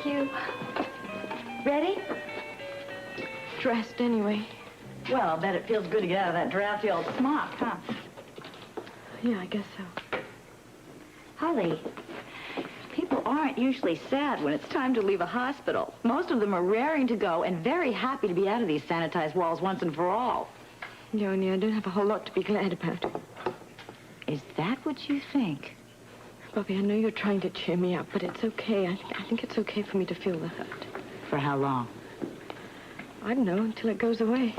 you. Ready? Dressed anyway. Well, I'll bet it feels good to get out of that drafty old smock, huh? Yeah, I guess so. Holly, people aren't usually sad when it's time to leave a hospital. Most of them are raring to go and very happy to be out of these sanitized walls once and for all. Yeah, only I don't have a whole lot to be glad about. Is that what you think? Bobby, I know you're trying to cheer me up, but it's okay. I think it's okay for me to feel the hurt. For how long? I don't know, until it goes away.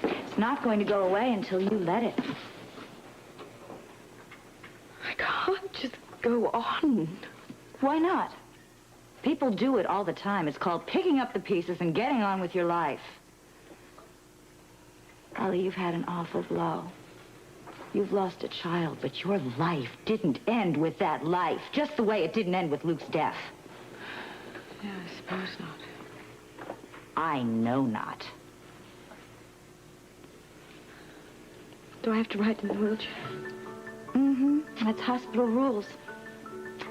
It's not going to go away until you let it. I can't just go on. Why not? People do it all the time. It's called picking up the pieces and getting on with your life. Holly, you've had an awful blow. You've lost a child, but your life didn't end with that life, just the way it didn't end with Luke's death. Yeah, I suppose not. I know not. Do I have to ride in the wheelchair? Mm-hmm. That's hospital rules.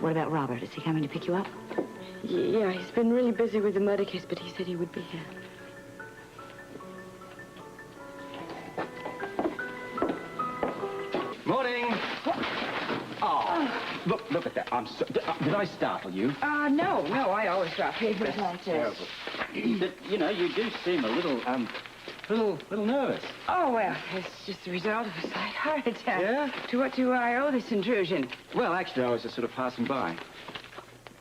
What about Robert? Is he coming to pick you up? Yeah, he's been really busy with the murder case, but he said he would be here. Morning. Oh, look at that. I'm so... Did I startle you? No, I always drop papers like this. Terrible. You know, you do seem a little nervous. Oh, well, it's just the result of a slight heart attack. Yeah? To what do I owe this intrusion? Well, actually, I was just sort of passing by.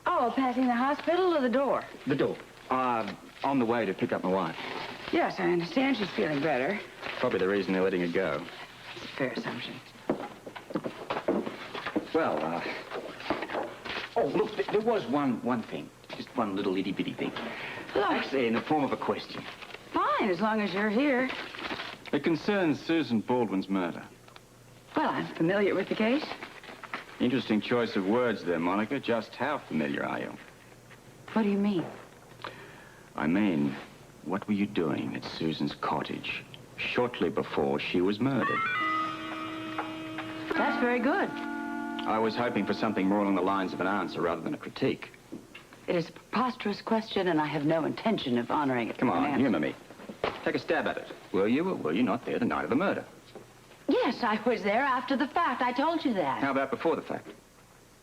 Oh, passing the hospital or the door? The door. On the way to pick up my wife. Yes, I understand she's feeling better. Probably the reason they're letting her go. It's a fair assumption. Well, oh, look, there was one thing. Just one little itty-bitty thing. Look. Actually, in the form of a question. Fine, as long as you're here. It concerns Susan Baldwin's murder. Well, I'm familiar with the case. Interesting choice of words there, Monica. Just how familiar are you? What do you mean? I mean, what were you doing at Susan's cottage shortly before she was murdered? That's very good. I was hoping for something more along the lines of an answer rather than a critique. It is a preposterous question, and I have no intention of honoring it. Come with an on, answer. humor me. Take a stab at it. Were you or were you not there the night of the murder? Yes, I was there after the fact. I told you that. How about before the fact?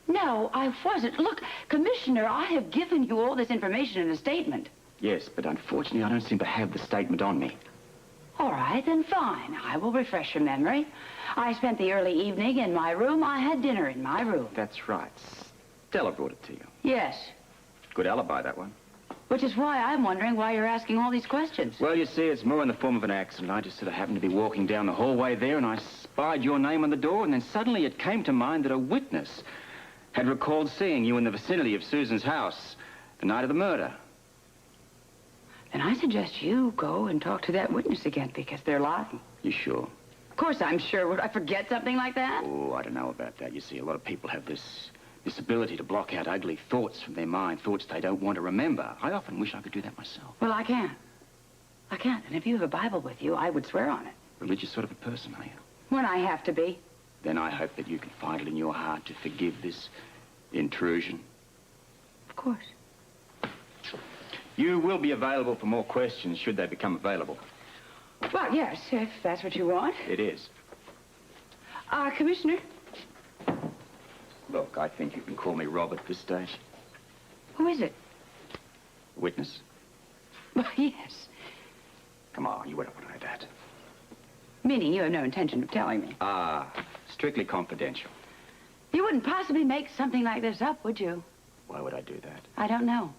No, I wasn't. Look, Commissioner, I have given you all this information in a statement. Yes, but unfortunately I don't seem to have the statement on me. All right, then fine. I will refresh your memory. I spent the early evening in my room. I had dinner in my room. That's right. Stella brought it to you. Yes, Good alibi, that one. which is why I'm wondering why you're asking all these questions. Well, you see, it's more in the form of an accident. I just sort of happened to be walking down the hallway there, and I spied your name on the door, and then suddenly it came to mind that a witness had recalled seeing you in the vicinity of Susan's house the night of the murder. Then I suggest you go and talk to that witness again, because they're lying. You sure? Of course I'm sure. Would I forget something like that? Oh, I don't know about that. You see, a lot of people have this ability to block out ugly thoughts from their mind, thoughts they don't want to remember. I often wish I could do that myself. Well, I can't. I can't. And if you have a Bible with you, I would swear on it. Religious sort of a person, are you? When I have to be. Then I hope that you can find it in your heart to forgive this intrusion. Of course. You will be available for more questions should they become available. Well, yes, if that's what you want. It is. Commissioner, Look, I think you can call me Rob at this stage. who is it? Witness? Well, yes. Come on, you wouldn't want to know that. Meaning you have no intention of telling me. Strictly confidential. You wouldn't possibly make something like this up, would you? Why would I do that? I don't know.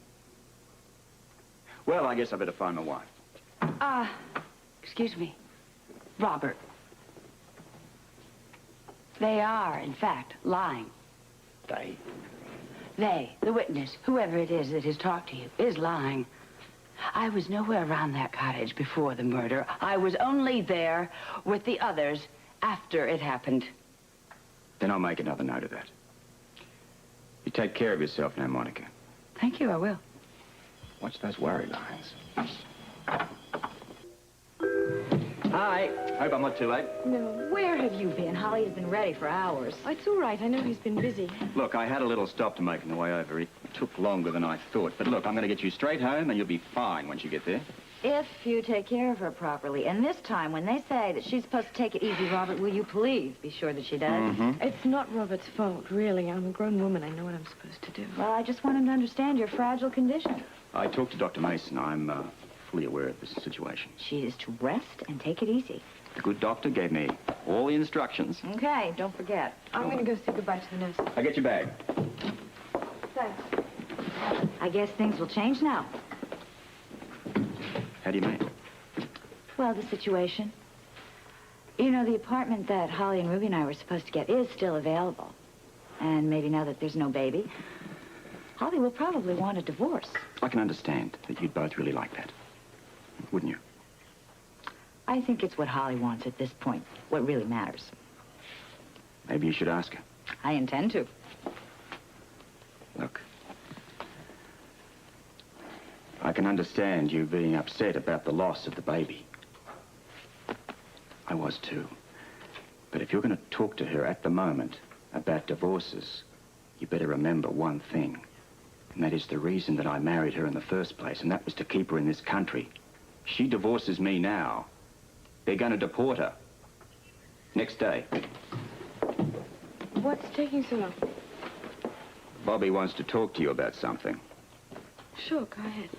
Well, I guess I better find my wife. Excuse me. Robert. They are, in fact, lying. They, the witness, whoever it is that has talked to you, is lying. I was nowhere around that cottage before the murder. I was only there with the others after it happened. Then I'll make another note of that. You take care of yourself now, Monica. Thank you, I will. Watch those worry lines. Hi. Hope I'm not too late. No. Where have you been? Holly has been ready for hours. Oh, it's all right. I know he's been busy. Look, I had a little stop to make on the way over. It took longer than I thought. But look, I'm going to get you straight home, and you'll be fine once you get there. If you take care of her properly. And this time, when they say that she's supposed to take it easy, Robert, will you please be sure that she does? It's not Robert's fault, really. I'm a grown woman. I know what I'm supposed to do. Well, I just want him to understand your fragile condition. I talked to Dr. Mason. I'm fully aware of this situation. She is to rest and take it easy. The good doctor gave me all the instructions. Okay, don't forget. I'm going to go say goodbye to the nurse. I get your bag. Thanks. I guess things will change now. How do you mean? Well, the situation. You know, the apartment that Holly and Ruby and I were supposed to get is still available. And maybe now that there's no baby, Holly will probably want a divorce. I can understand that you'd both really like that. Wouldn't you? I think it's what Holly wants at this point, what really matters. Maybe you should ask her. I intend to. Look, I can understand you being upset about the loss of the baby. I was too. But if you're going to talk to her at the moment about divorces, you better remember one thing. And that is the reason that I married her in the first place, and that was to keep her in this country. She divorces me now. They're going to deport her. Next day. What's taking so long? Bobby wants to talk to you about something. Sure, go ahead.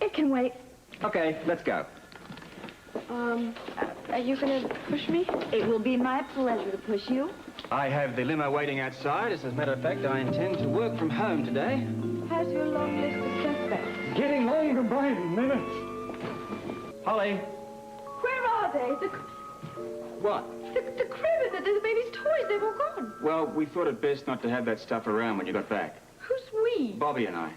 It can wait. Okay, let's go. Are you going to push me? It will be my pleasure to push you. I have the limo waiting outside. As a matter of fact, I intend to work from home today. How's your long list of suspects? Getting longer by the minute. Holly. Where are they? What? The crib and the baby's toys, they've all gone. Well, we thought it best not to have that stuff around when you got back. Who's we? Bobby and I.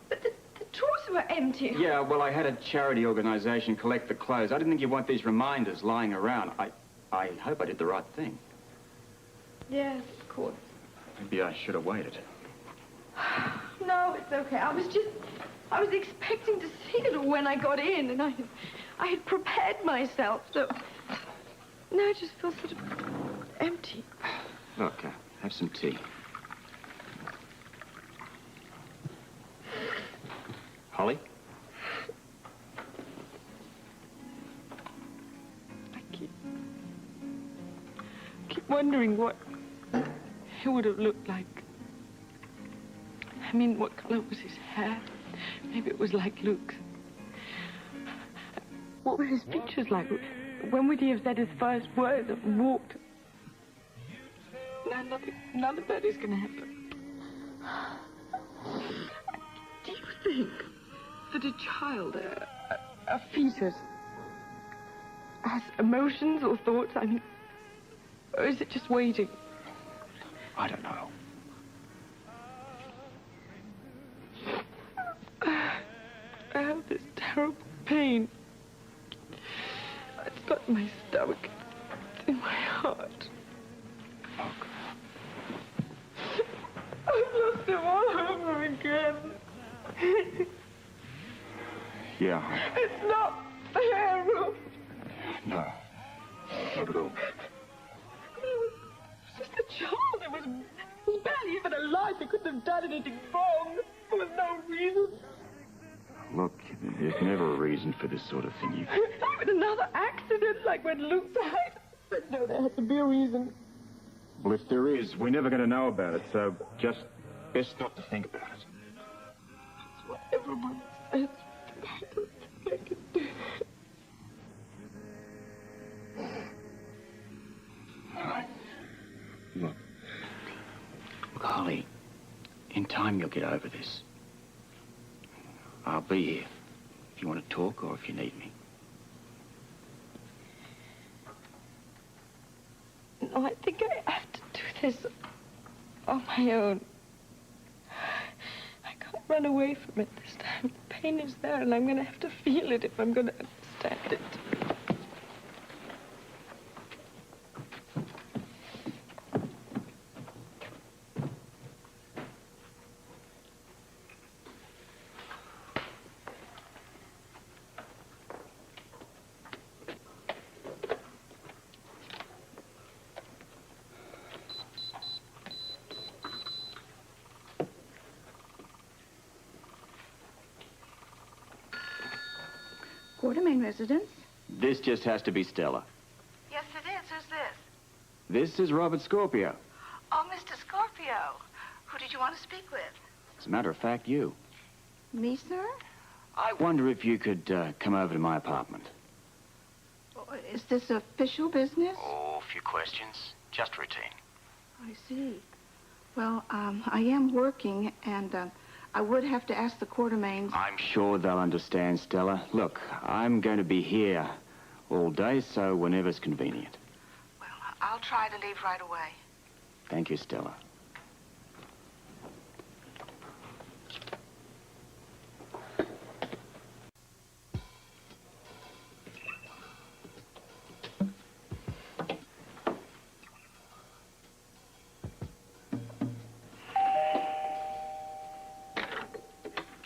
But the drawers were empty. Yeah, well, I had a charity organization collect the clothes. I didn't think you'd want these reminders lying around. I hope I did the right thing. Yes, of course. Maybe I should have waited. No, it's okay. I was expecting to see it all when I got in, and I had prepared myself, so now I just feel sort of empty. Look, have some tea. Holly? I keep wondering what he would have looked like. I mean, what color was his hair? Maybe it was like Luke's. What were his features like? When would he have said his first words and walked? No, none of that is going to happen. Do you think that a child, a fetus, has emotions or thoughts? I mean, or is it just waiting? I don't know. I have this terrible pain. It's got in my stomach. It's in my heart. Look. I've lost him all over again. Yeah. It's not fair, Ruth. No. Not at all. It was just a child. It was barely even alive. They couldn't have done anything wrong. There was no reason. Look, there's never a reason for this sort of thing. Even another accident, like when Luke died. But no, there had to be a reason. Well, if there is, we're never going to know about it, so just best not to think about it. That's what everyone says. I don't think I can do it. All right. Look, Holly, in time you'll get over this. I'll be here if you want to talk or if you need me. No, I think I have to do this on my own. I can't run away from it this time. The pain is there, and I'm going to have to feel it if I'm going to understand it. main residence. This just has to be Stella. Yes, it is. Who's this? This is Robert Scorpio. Oh, Mr. Scorpio. Who did you want to speak with? As a matter of fact, you. Me, sir? I wonder if you could come over to my apartment. Oh, is this official business? Oh, a few questions. Just routine. I see. Well, I am working, and I would have to ask the Quartermains. I'm sure they'll understand, Stella. Look, I'm going to be here all day, so whenever's convenient. Well, I'll try to leave right away. Thank you, Stella.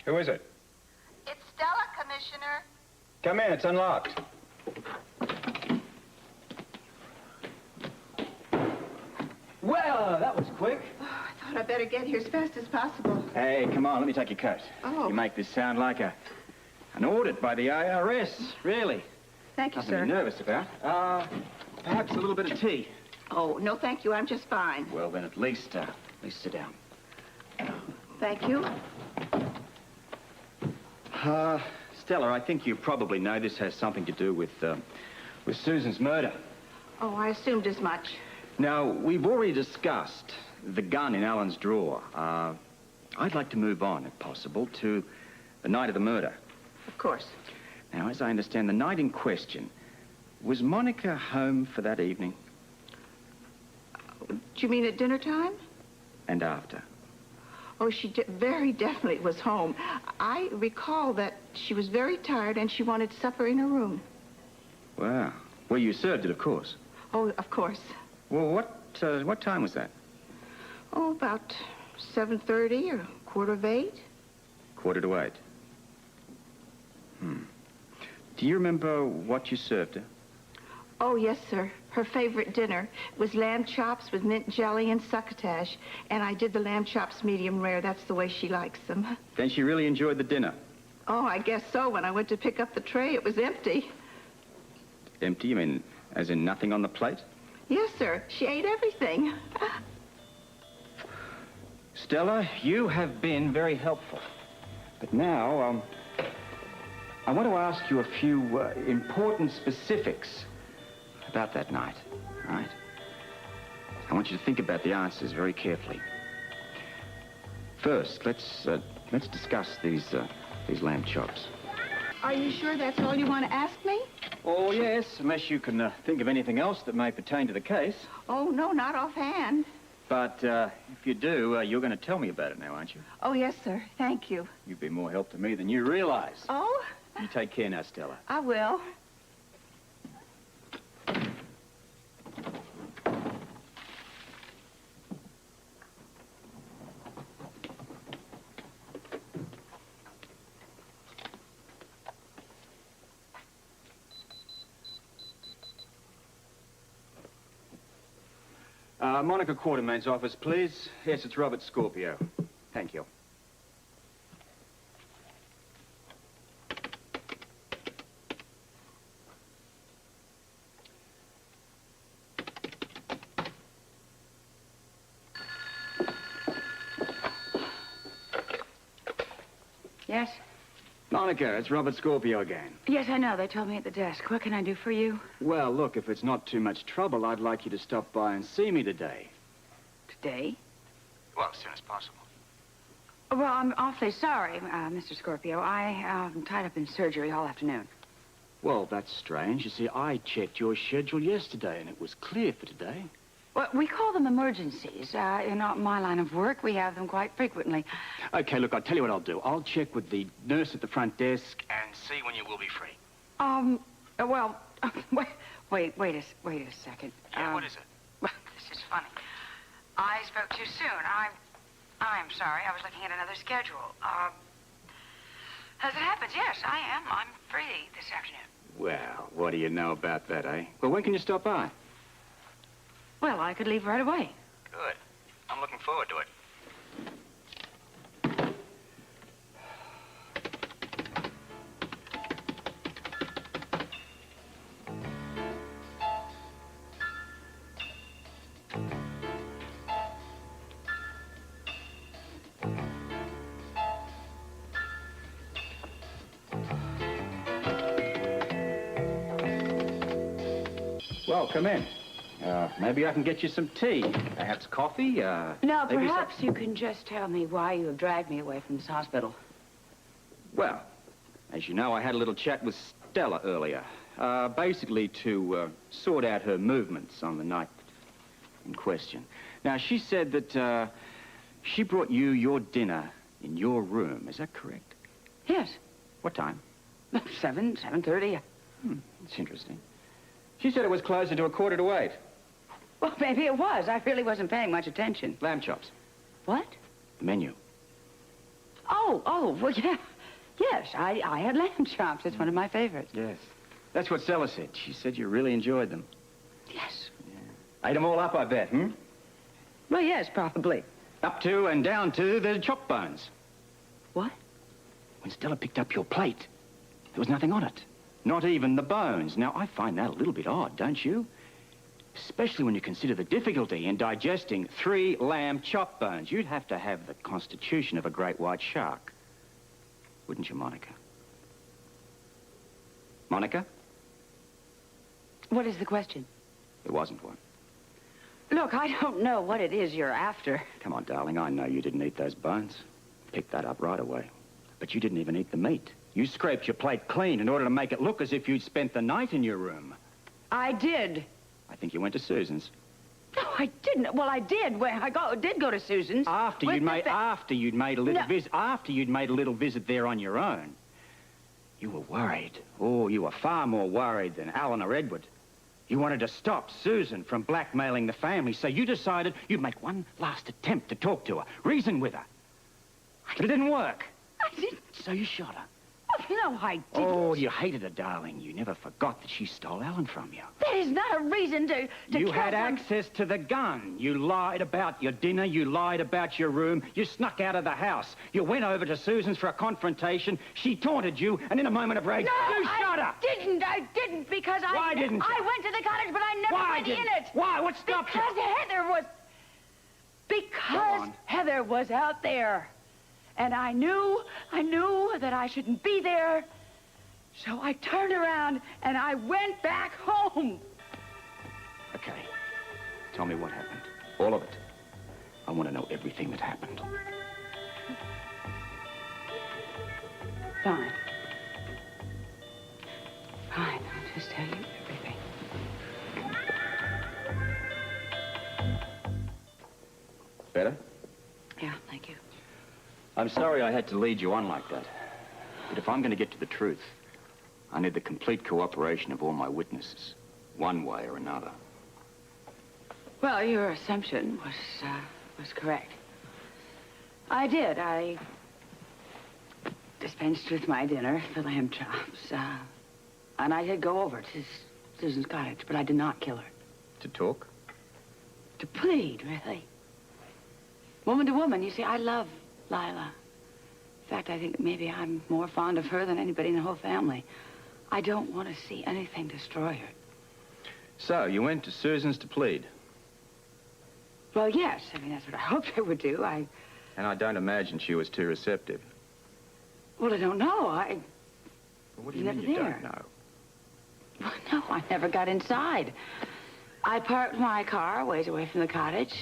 Who is it? It's Stella, Commissioner. Come in, it's unlocked. Well, that was quick. Oh, I thought I'd better get here as fast as possible. Hey, come on, let me take your coat. Oh. You make this sound like an audit by the IRS, really. Thank you, Nothing to sir. be nervous about. Perhaps a little bit of tea. Oh, no, thank you. I'm just fine. Well, then at least sit down. Thank you. Stella, I think you probably know this has something to do with Susan's murder. Oh, I assumed as much. Now, we've already discussed the gun in Alan's drawer. I'd like to move on, if possible, to the night of the murder. Of course. Now, as I understand, the night in question, was Monica home for that evening Do you mean at dinner time? and after? Oh, she very definitely was home. I recall that she was very tired and she wanted supper in her room. Well, you served it, of course. Oh, of course. Well, what time was that? Oh, about 7:30 or 7:45. 7:45. Do you remember what you served her? Oh, yes, sir. Her favorite dinner was lamb chops with mint jelly and succotash. And I did the lamb chops medium rare. That's the way she likes them. Then she really enjoyed the dinner. Oh, I guess so. When I went to pick up the tray, it was empty. Empty? You mean as in nothing on the plate? Yes, sir. She ate everything. Stella, you have been very helpful. But now, I want to ask you a few important specifics about that night, all right? I want you to think about the answers very carefully. First, let's discuss these lamb chops. Are you sure that's all you want to ask me? Oh, yes, unless you can think of anything else that may pertain to the case. Oh, no, not offhand. But if you do, you're going to tell me about it now, aren't you? Oh, yes, sir. Thank you. You've been more help to me than you realize. Oh, You take care now, Stella. I will. Monica Quartermain's office, please. Yes, it's Robert Scorpio. Thank you. Yes? Monica, it's Robert Scorpio again. Yes, I know. They told me at the desk. What can I do for you? Well, look, if it's not too much trouble, I'd like you to stop by and see me today. Today? Well, as soon as possible. Well, I'm awfully sorry, Mr. Scorpio. I'm tied up in surgery all afternoon. Well, that's strange. You see, I checked your schedule yesterday, and it was clear for today. Well, we call them emergencies. In my line of work, we have them quite frequently. Okay, look, I'll tell you what I'll do. I'll check with the nurse at the front desk and see when you will be free. Well, wait a second. What is it? Well, this is funny. I spoke too soon. I'm sorry. I was looking at another schedule. As it happens, yes, I am. I'm free this afternoon. Well, what do you know about that, eh? Well, when can you stop by? Well, I could leave right away. Good. I'm looking forward to it. Well, come in. Maybe I can get you some tea. Perhaps coffee, Now, maybe perhaps you can just tell me why you have dragged me away from this hospital. Well, as you know, I had a little chat with Stella earlier. Basically to sort out her movements on the night in question. Now, she said that she brought you your dinner in your room. Is that correct? Yes. What time? 7:30. It's interesting. She said it was closer to 7:45. Well, maybe it was. I really wasn't paying much attention. Lamb chops. What? The menu. Oh, well, yeah. Yes, I had lamb chops. It's one of my favorites. Yes. That's what Stella said. She said you really enjoyed them. Yes. Yeah. Ate them all up, I bet, Well, yes, probably. Up to and down to the chop bones. What? When Stella picked up your plate, there was nothing on it. Not even the bones. Now, I find that a little bit odd, don't you? Especially when you consider the difficulty in digesting 3 lamb chop bones. You'd have to have the constitution of a great white shark. Wouldn't you, Monica? Monica? What is the question? There wasn't one. Look, I don't know what it is you're after. Come on, darling, I know you didn't eat those bones. Picked that up right away. But you didn't even eat the meat. You scraped your plate clean in order to make it look as if you'd spent the night in your room. I did. I think you went to Susan's. No, I didn't. Well, I did. Well, did go to Susan's. After you'd made a little visit there on your own. You were worried. Oh, you were far more worried than Alan or Edward. You wanted to stop Susan from blackmailing the family, so you decided you'd make one last attempt to talk to her, reason with her. But it didn't work. I didn't. So you shot her. No, I didn't. Oh, you hated her, darling. You never forgot that she stole Alan from you. That is not a reason to You kill had one- access to the gun. You lied about your dinner. You lied about your room. You snuck out of the house. You went over to Susan's for a confrontation. She taunted you, and in a moment of rage, you shot her. I didn't, because Why didn't you? I went to the cottage, but I never Why went didn't? in it. Why? What stopped you? Because Heather was out there. And I knew that I shouldn't be there. So I turned around and I went back home. Okay. Tell me what happened. All of it. I want to know everything that happened. Fine. I'll just tell you everything. Better? Yeah, thank you. I'm sorry I had to lead you on like that. But if I'm going to get to the truth, I need the complete cooperation of all my witnesses, one way or another. Well, your assumption was correct. I did. I dispensed with my dinner, the lamb chops, and I did go over to Susan's cottage, but I did not kill her. To talk? To plead, really. Woman to woman. You see, I love Lila. In fact, I think maybe I'm more fond of her than anybody in the whole family. I don't want to see anything destroy her. So, you went to Susan's to plead? Well, yes. I mean, that's what I hoped I would do. And I don't imagine she was too receptive. Well, I don't know. Well, what do you Never mean you there. don't know? Well, no, I never got inside. I parked my car a ways away from the cottage,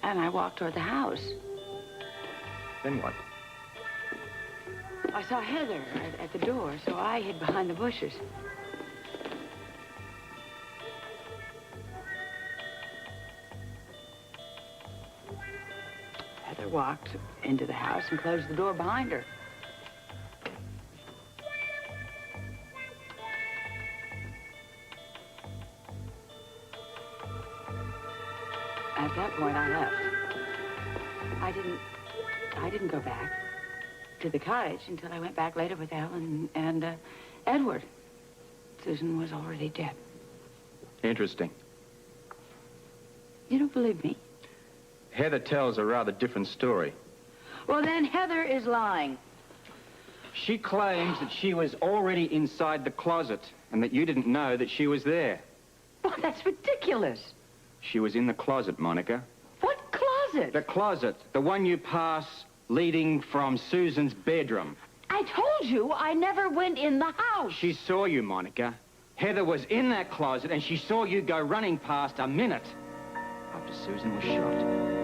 and I walked toward the house. Then what? I saw Heather at the door, so I hid behind the bushes. Heather walked into the house and closed the door behind her. At that point, I left. I didn't go back to the cottage until I went back later with Alan and Edward. Susan was already dead. Interesting. You don't believe me? Heather tells a rather different story. Well, then Heather is lying. She claims that she was already inside the closet and that you didn't know that she was there. Well, that's ridiculous. She was in the closet, Monica. What closet? The closet, the one you pass leading from Susan's bedroom. I told you I never went in the house. She saw you, Monica. Heather was in that closet and she saw you go running past a minute after Susan was shot.